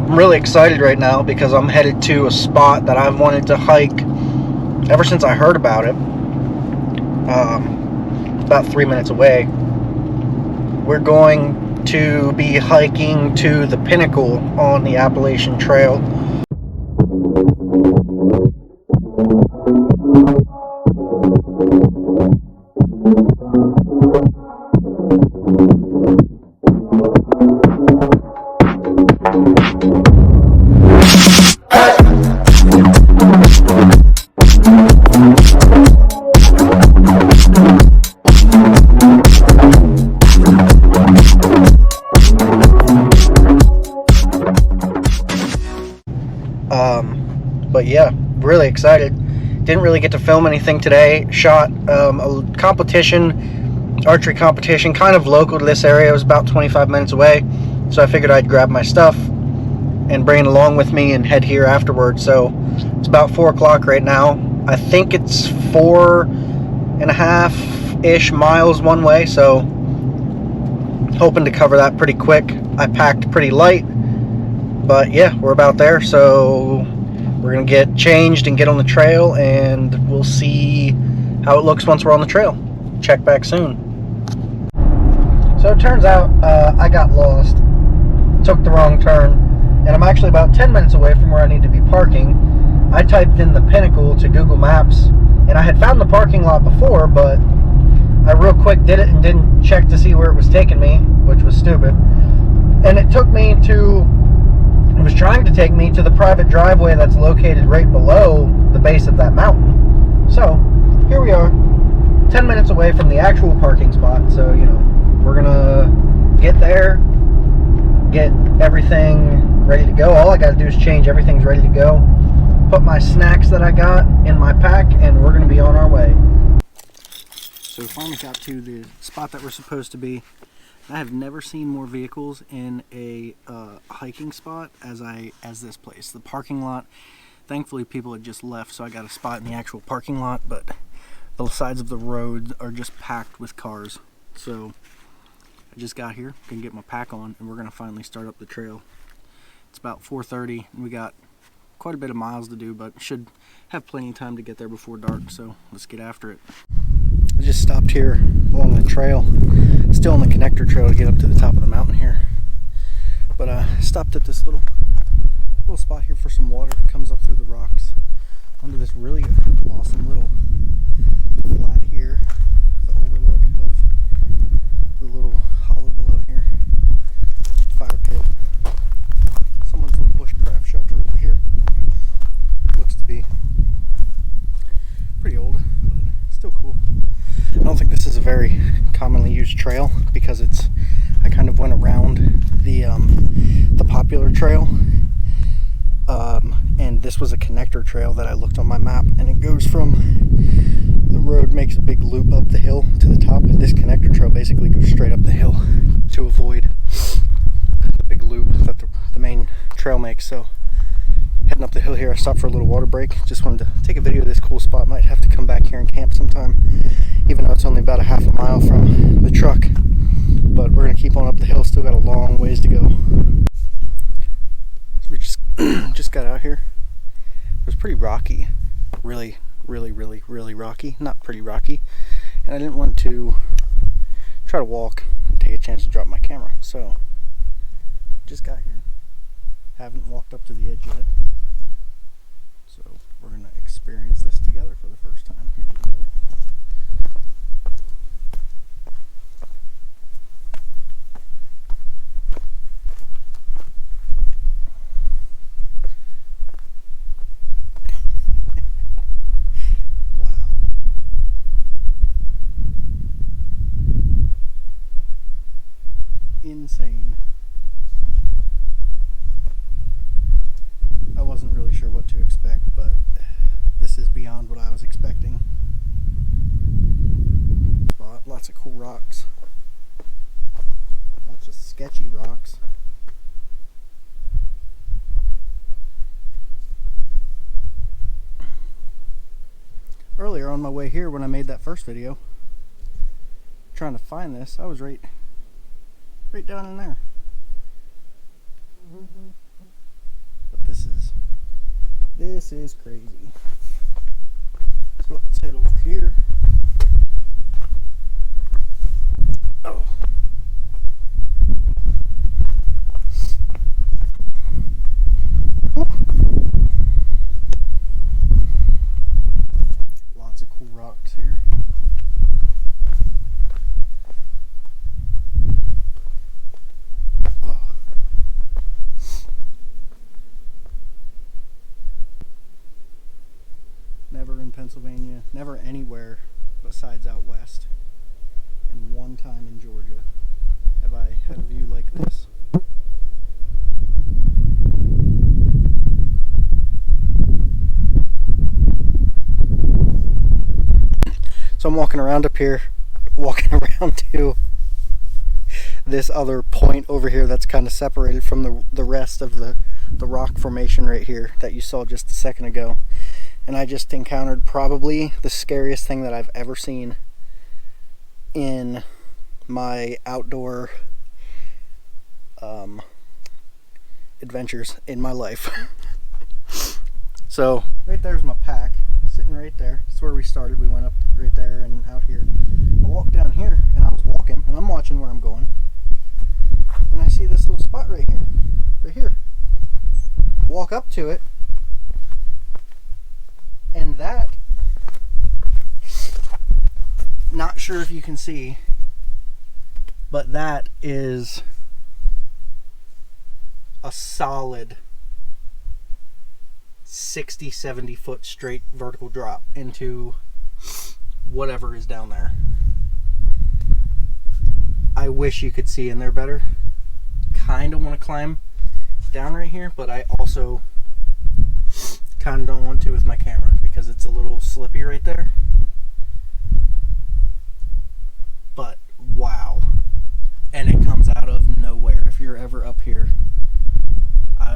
I'm really excited right now because I'm headed to a spot that I've wanted to hike ever since I heard about it. About 3 minutes away. We're going to be hiking to the Pinnacle on the Appalachian Trail. But yeah, really excited. Didn't really get to film anything today. Shot a competition, archery competition, kind of local to this area. It was about 25 minutes away, so I figured I'd grab my stuff and bring it along with me and head here afterwards. So it's about 4 o'clock right now. I think it's 4.5-ish miles one way, so hoping to cover that pretty quick. I packed pretty light, but yeah, we're about there, so we're gonna get changed and get on the trail, and we'll see how it looks once we're on the trail. Check back soon. So it turns out I got lost, took the wrong turn, and I'm actually about 10 minutes away from where I need to be parking. I typed in the Pinnacle to Google Maps, and I had found the parking lot before, but I real quick did it and didn't check to see where it was taking me, which was stupid. And it took me to, it was trying to take me to the private driveway that's located right below the base of that mountain. So here we are, 10 minutes away from the actual parking spot. So, you know, we're gonna get there, get everything ready to go. All I gotta do is change, everything's ready to go. Put my snacks that I got in my pack, and we're gonna be on our way. So we finally got to the spot that we're supposed to be. I have never seen more vehicles in a hiking spot as this place. The parking lot, thankfully people had just left, so I got a spot in the actual parking lot, but the sides of the road are just packed with cars. So I just got here, gonna get my pack on, and we're gonna finally start up the trail. It's about 4:30, and we got quite a bit of miles to do, but should have plenty of time to get there before dark, so let's get after it. I just stopped here along the trail, still on the connector trail to get up to the top of the mountain here, but stopped at this little spot here for some water. It comes up through the rocks onto this really awesome little flat here, the overlook of the little hollow below here, fire pit, someone's little bushcraft shelter over here. Looks to be pretty old, but still cool. I don't think this is a very commonly used trail because I kind of went around the popular trail, and this was a connector trail that I looked on my map, and it goes from the road, makes a big loop up the hill to the top. This connector trail basically goes straight up the hill to avoid the big loop that the main trail makes. So heading up the hill here, I stopped for a little water break. Just wanted to take a video of this cool spot. Might have to come back here and camp sometime, even though it's only about a half a mile from the truck. But we're gonna keep on up the hill. Still got a long ways to go. So we just got out here. It was pretty rocky, really rocky. Not pretty rocky, and I didn't want to try to walk and take a chance to drop my camera. So just got here. Haven't walked up to the edge yet. So we're gonna experience this together for the first time. Here we go. Wow. Insane. I wasn't really sure what to expect, but this is beyond what I was expecting. Lots of cool rocks. Lots of sketchy rocks. Earlier on my way here, when I made that first video, trying to find this, I was right down in there. This is crazy. So let's head over here. Oh. Lots of cool rocks here. Never in Pennsylvania, never anywhere besides out west, and one time in Georgia have I had a view like this. So I'm walking around up here, walking around to this other point over here that's kind of separated from the rest of the rock formation right here that you saw just a second ago. And I just encountered probably the scariest thing that I've ever seen in my outdoor adventures in my life. So right there's my pack sitting right there. That's where we started. We went up right there and out here. I walked down here and I was walking and I'm watching where I'm going. And I see this little spot right here. Right here. Walk up to it. And that, not sure if you can see, but that is a solid 60-70 foot straight vertical drop into whatever is down there. I wish you could see in there better. Kind of want to climb down right here, but I also kind of don't want to with my camera because it's a little slippy right there. But wow. And it comes out of nowhere. If you're ever up here,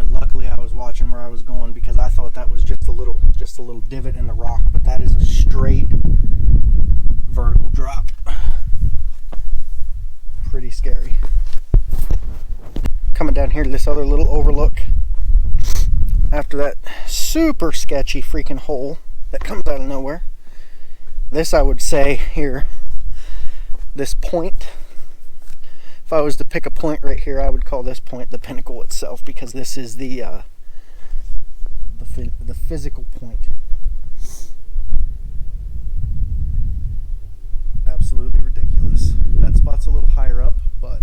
luckily I was watching where I was going because I thought that was just a little divot in the rock, but that is a straight vertical drop. Pretty scary. Coming down here to this other little overlook after that super sketchy freaking hole that comes out of nowhere. This, I would say here, this point, if I was to pick a point right here, I would call this point the pinnacle itself, because this is the physical point. Absolutely ridiculous. That spot's a little higher up, but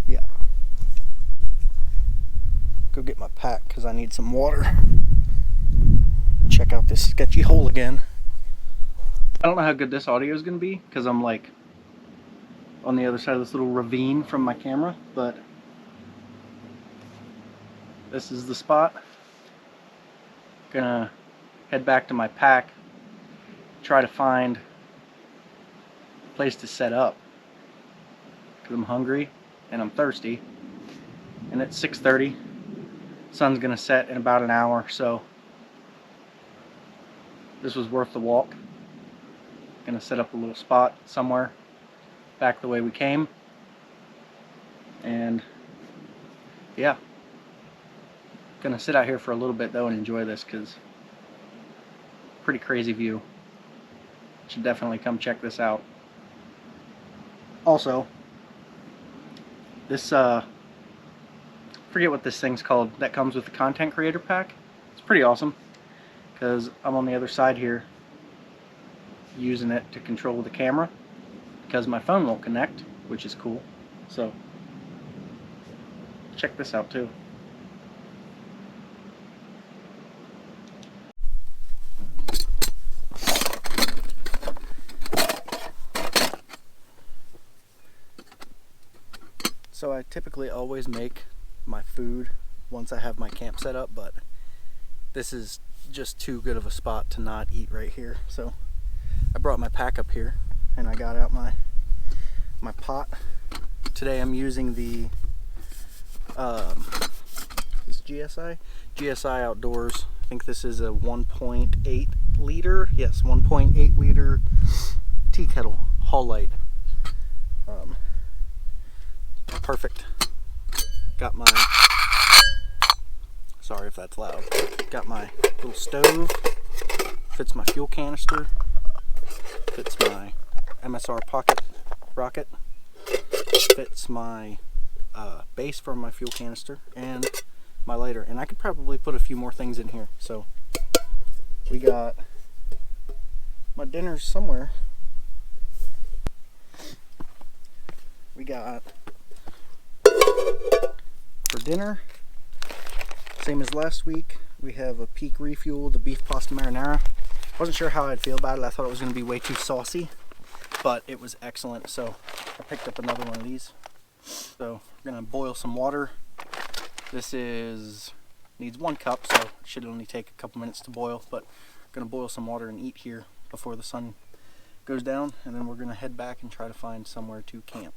yeah. Go get my pack because I need some water. Check out this sketchy hole again. I don't know how good this audio is going to be because I'm like on the other side of this little ravine from my camera, but this is the spot. Gonna head back to my pack, try to find a place to set up because I'm hungry and I'm thirsty, and it's 6:30. Sun's gonna set in about an hour, so this was worth the walk. Gonna set up a little spot somewhere back the way we came, and yeah, gonna sit out here for a little bit though and enjoy this because pretty crazy view. Should definitely come check this out. Also, this forget what this thing's called that comes with the content creator pack. It's pretty awesome because I'm on the other side here using it to control the camera because my phone won't connect, which is cool. So check this out too. So I typically always make my food once I have my camp set up, but this is just too good of a spot to not eat right here. So I brought my pack up here and I got out my pot. Today I'm using the this GSI GSI Outdoors. I think this is a 1.8 liter. Yes, 1.8 liter tea kettle hall light. Perfect. Got my, sorry if that's loud, got my little stove, fits my fuel canister, fits my MSR pocket rocket, fits my base for my fuel canister, and my lighter. And I could probably put a few more things in here. So we got my dinners somewhere. We got for dinner, same as last week, we have a Peak Refuel, the beef pasta marinara. Wasn't sure how I'd feel about it. I thought it was going to be way too saucy, but it was excellent, so I picked up another one of these. So we're going to boil some water. This needs 1 cup, so it should only take a couple minutes to boil, but we're going to boil some water and eat here before the sun goes down, and then we're going to head back and try to find somewhere to camp.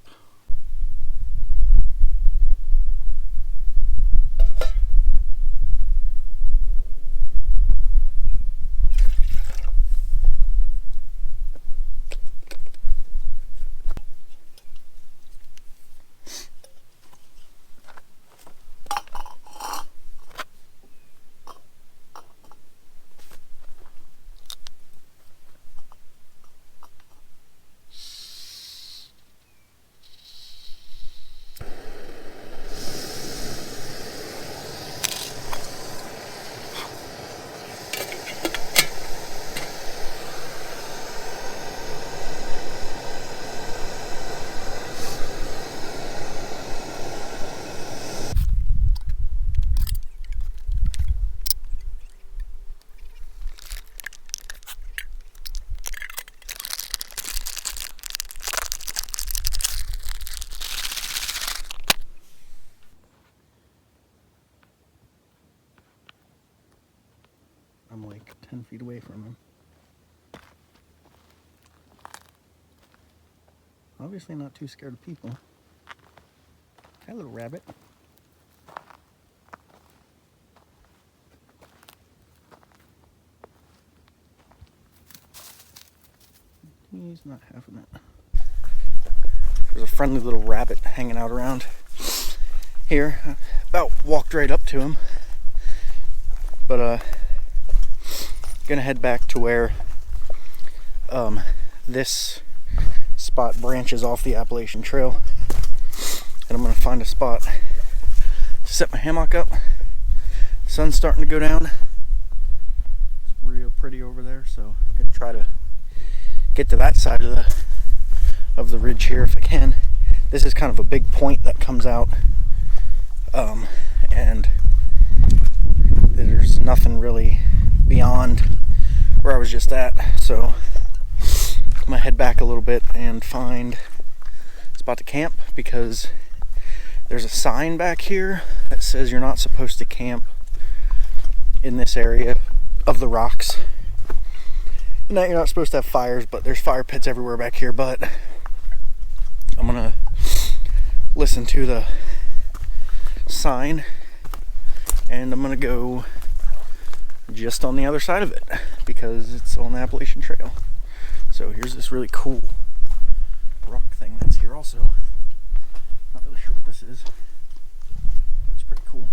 I'm like 10 feet away from him. Obviously not too scared of people. Hi, little rabbit. He's not having it. There's a friendly little rabbit hanging out around here. About walked right up to him. But gonna head back to where this spot branches off the Appalachian Trail, and I'm gonna find a spot to set my hammock up. The sun's starting to go down. It's real pretty over there, so I'm gonna try to get to that side of the ridge here if I can. This is kind of a big point that comes out, and there's nothing really beyond where I was just at, so I'm gonna head back a little bit and find a spot to camp, because there's a sign back here that says you're not supposed to camp in this area of the rocks, and that you're not supposed to have fires, but there's fire pits everywhere back here. But I'm gonna listen to the sign, and I'm gonna go just on the other side of it because it's on the Appalachian Trail. So here's this really cool rock thing that's here also. Not really sure what this is, but it's pretty cool.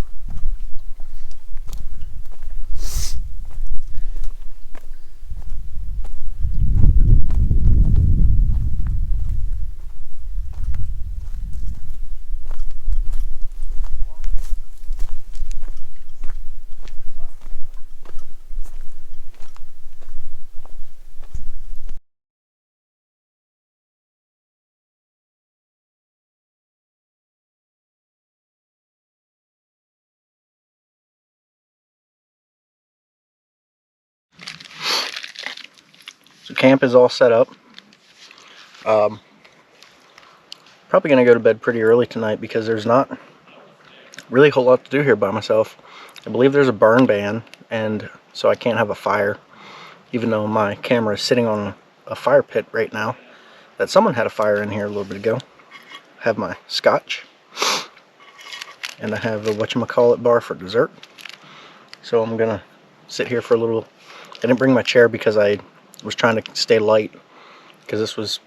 So camp is all set up. Probably gonna go to bed pretty early tonight because there's not really a whole lot to do here by myself. I believe there's a burn ban, and so I can't have a fire, even though my camera is sitting on a fire pit right now. That someone had a fire in here a little bit ago. I have my scotch, and I have a whatchamacallit bar for dessert. so I'm gonna sit here for a little. I didn't bring my chair because I was trying to stay light, because this was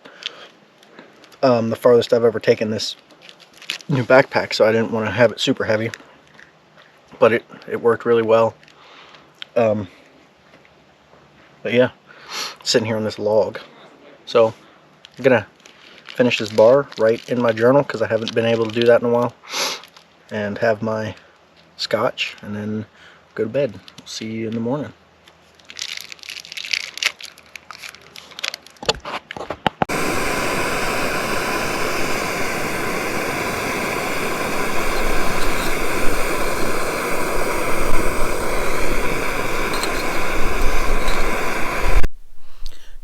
the farthest I've ever taken this new backpack, so I didn't want to have it super heavy, but it worked really well. But yeah, sitting here on this log, so I'm gonna finish this bar, write in my journal because I haven't been able to do that in a while, and have my scotch, and then go to bed. See you in the morning.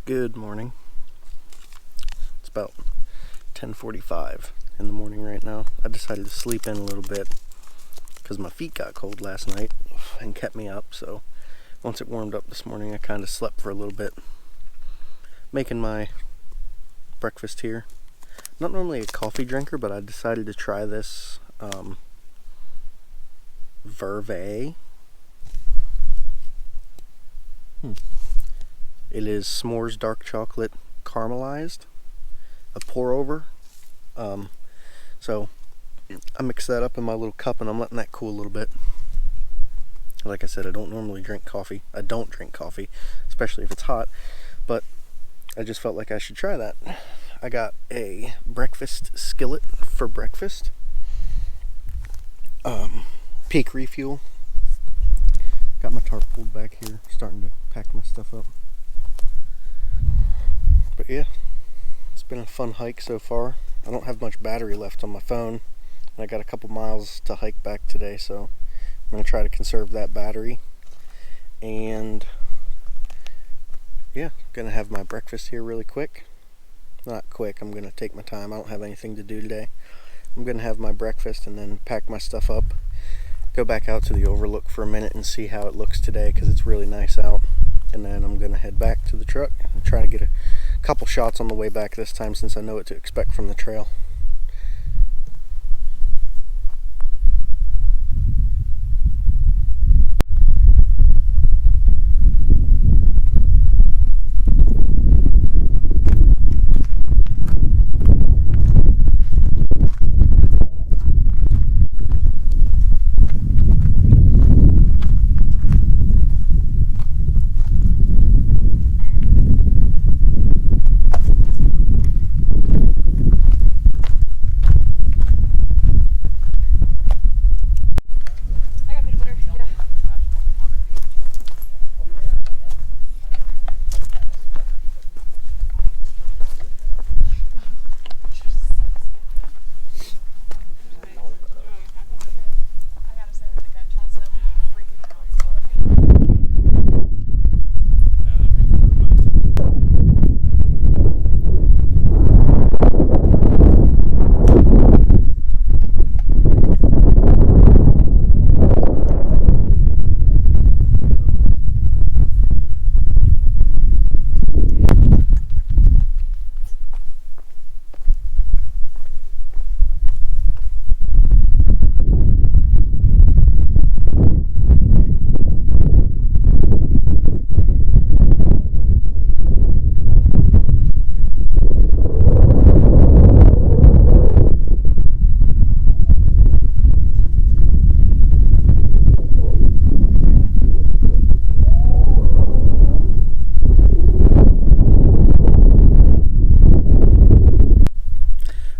Good morning. It's about 10:45 in the morning right now. I decided to sleep in a little bit because my feet got cold last night and kept me up, so once it warmed up this morning I kind of slept for a little bit. Making my breakfast here. Not normally a coffee drinker, but I decided to try this Verve. It is s'mores dark chocolate caramelized, a pour over. So I mixed that up in my little cup and I'm letting that cool a little bit. Like I said, I don't normally drink coffee. I don't drink coffee, especially if it's hot, but I just felt like I should try that. I got a breakfast skillet for breakfast. Peak refuel. Got my tarp pulled back here, starting to pack my stuff up. But yeah, it's been a fun hike so far. I don't have much battery left on my phone, and I got a couple miles to hike back today, so I'm going to try to conserve that battery. And yeah, going to have my breakfast here really quick. Not quick, I'm going to take my time. I don't have anything to do today. I'm going to have my breakfast and then pack my stuff up. Go back out to the overlook for a minute and see how it looks today, because it's really nice out. And then I'm going to head back to the truck and try to get a couple shots on the way back this time, since I know what to expect from the trail.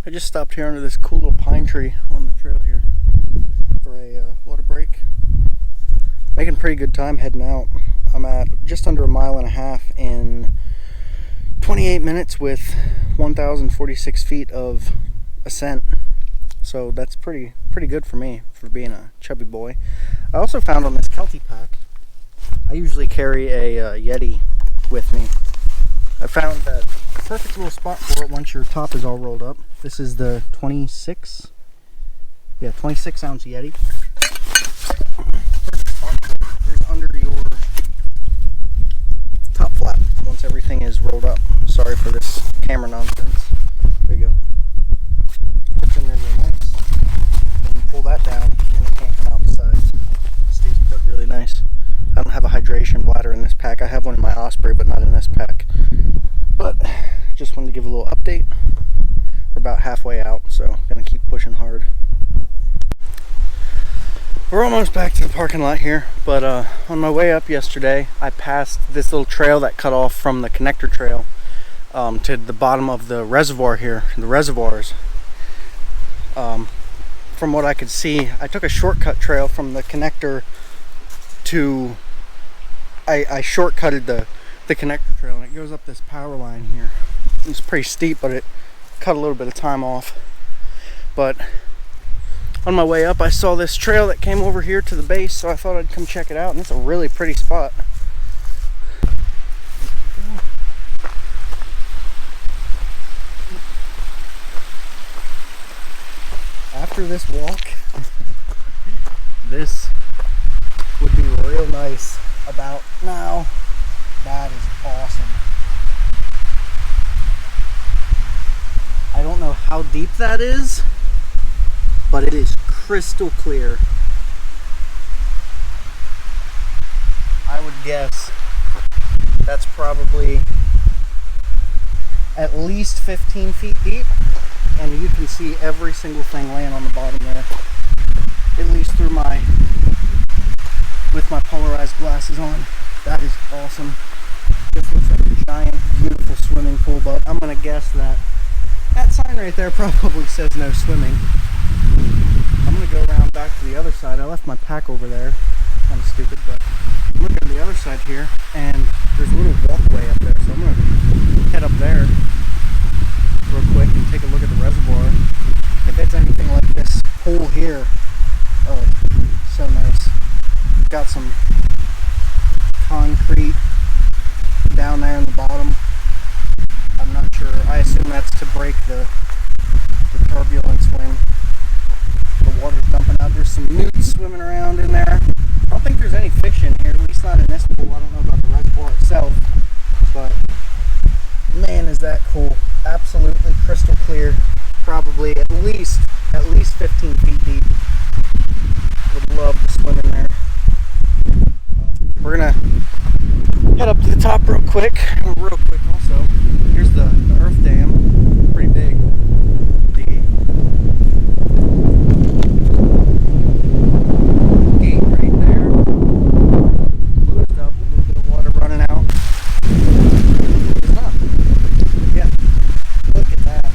I just stopped here under this cool little pine tree on the trail here for a water break. Making pretty good time heading out. I'm at just under 1.5 miles in 28 minutes with 1,046 feet of ascent. So that's pretty good for me, for being a chubby boy. I also found on this Kelty Pack, I usually carry a Yeti with me. I found that perfect little spot for it once your top is all rolled up. This is the 26 ounce Yeti. Perfect spot is under your top flap once everything is rolled up. Sorry for this camera nonsense. There you go. Puts in there really nice. And you pull that down and it can't come out the sides. It stays put really nice. hydration bladder in this pack. I have one in my Osprey, but not in this pack. But just wanted to give a little update. We're about halfway out, so gonna keep pushing hard. We're almost back to the parking lot here, but on my way up yesterday, I passed this little trail that cut off from the connector trail to the bottom of the reservoir here, the reservoirs. From what I could see, I took a shortcut trail from the connector to, I shortcutted the connector trail, and it goes up this power line here. It's pretty steep, but it cut a little bit of time off. But on my way up, I saw this trail that came over here to the base, so I thought I'd come check it out, and it's a really pretty spot. After this walk, this would be real nice about now. That is awesome. I don't know how deep that is, but it is crystal clear. I would guess that's probably at least 15 feet deep, and you can see every single thing laying on the bottom there, at least through with my polarized glasses on. That is awesome. This looks like a giant, beautiful swimming pool, but I'm gonna guess that sign right there probably says no swimming. I'm going to go around back to the other side. I left my pack over there. Kind of stupid, but I'm going to go to the other side here, and there's a little walkway up there, so I'm going to head up there real quick and take a look at the reservoir. If it's anything like this pool here, oh, so nice. Got some concrete down there in the bottom. I'm not sure. I assume that's to break the turbulence when the water's dumping out. There's some newts swimming around in there. I don't think there's any fish in here, at least not in this pool. I don't know about the reservoir itself, but man, is that cool. Absolutely crystal clear. Probably at least 15 feet deep. Would love to swim in there. We're gonna head up to the top real quick also. Here's the earth dam, pretty big. The gate right there, closed up, a little bit of water running out. Yeah, look at that.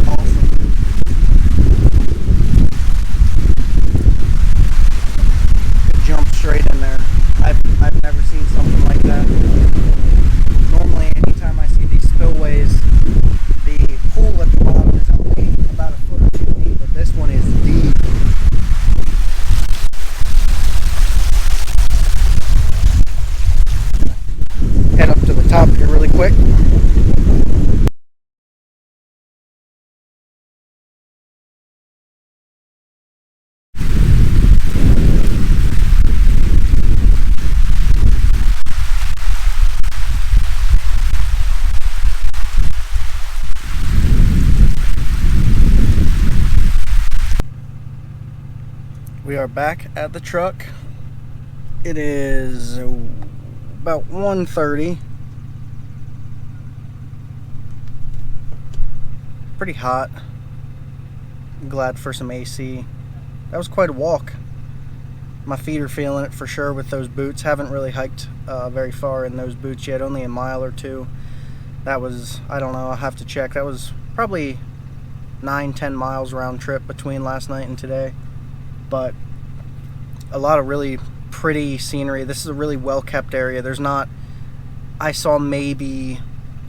Awesome. Jump straight in there. I've never seen something like that. Normally, anytime I see these spillways, the pool at the bottom is only about a foot or two deep, but this one is deep. Head up to the top here really quick. We are back at the truck. It is about 1:30. Pretty hot. I'm glad for some AC. That was quite a walk. My feet are feeling it for sure with those boots. Haven't really hiked very far in those boots yet, only a mile or two. That was, I don't know, I'll have to check. That was probably 9-10 miles round trip between last night and today. But a lot of really pretty scenery. This is a really well kept area. There's not, I saw maybe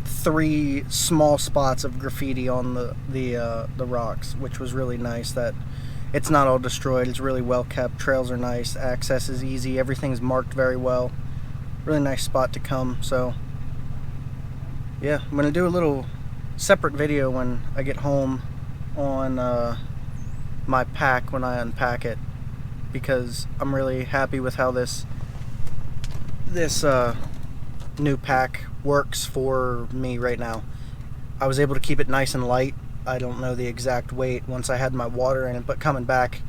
3 small spots of graffiti on the rocks, which was really nice. That it's not all destroyed. It's really well kept. Trails are nice. Access is easy. Everything's marked very well. Really nice spot to come. So yeah, I'm gonna do a little separate video when I get home on my pack when I unpack it, because I'm really happy with how this new pack works for me right now. I was able to keep it nice and light. I don't know the exact weight once I had my water in it, but coming back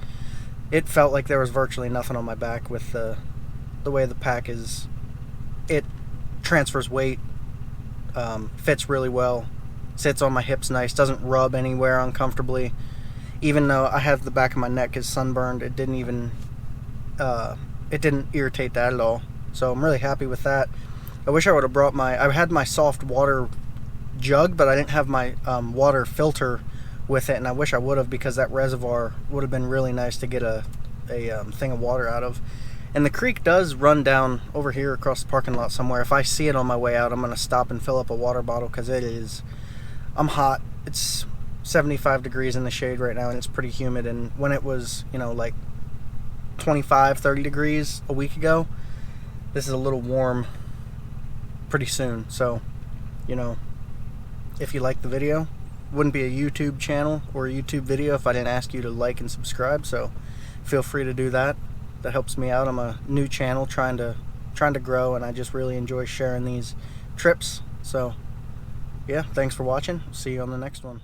it felt like there was virtually nothing on my back with the the way the pack is. It transfers weight, fits really well, sits on my hips nice, doesn't rub anywhere uncomfortably. Even though I have the back of my neck is sunburned, it didn't even it didn't irritate that at all. So I'm really happy with that. I wish I would have brought I had my soft water jug, but I didn't have my water filter with it, and I wish I would have, because that reservoir would have been really nice to get a thing of water out of. And the creek does run down over here across the parking lot somewhere. If I see it on my way out, I'm going to stop and fill up a water bottle, because I'm hot. It's 75 degrees in the shade right now, and it's pretty humid. And when it was, you know, like 25, 30 degrees a week ago, this is a little warm pretty soon. So, you know, if you like the video, it wouldn't be a YouTube channel or a YouTube video if I didn't ask you to like and subscribe. So feel free to do that. That helps me out. I'm a new channel trying to grow, and I just really enjoy sharing these trips. So yeah, thanks for watching. See you on the next one.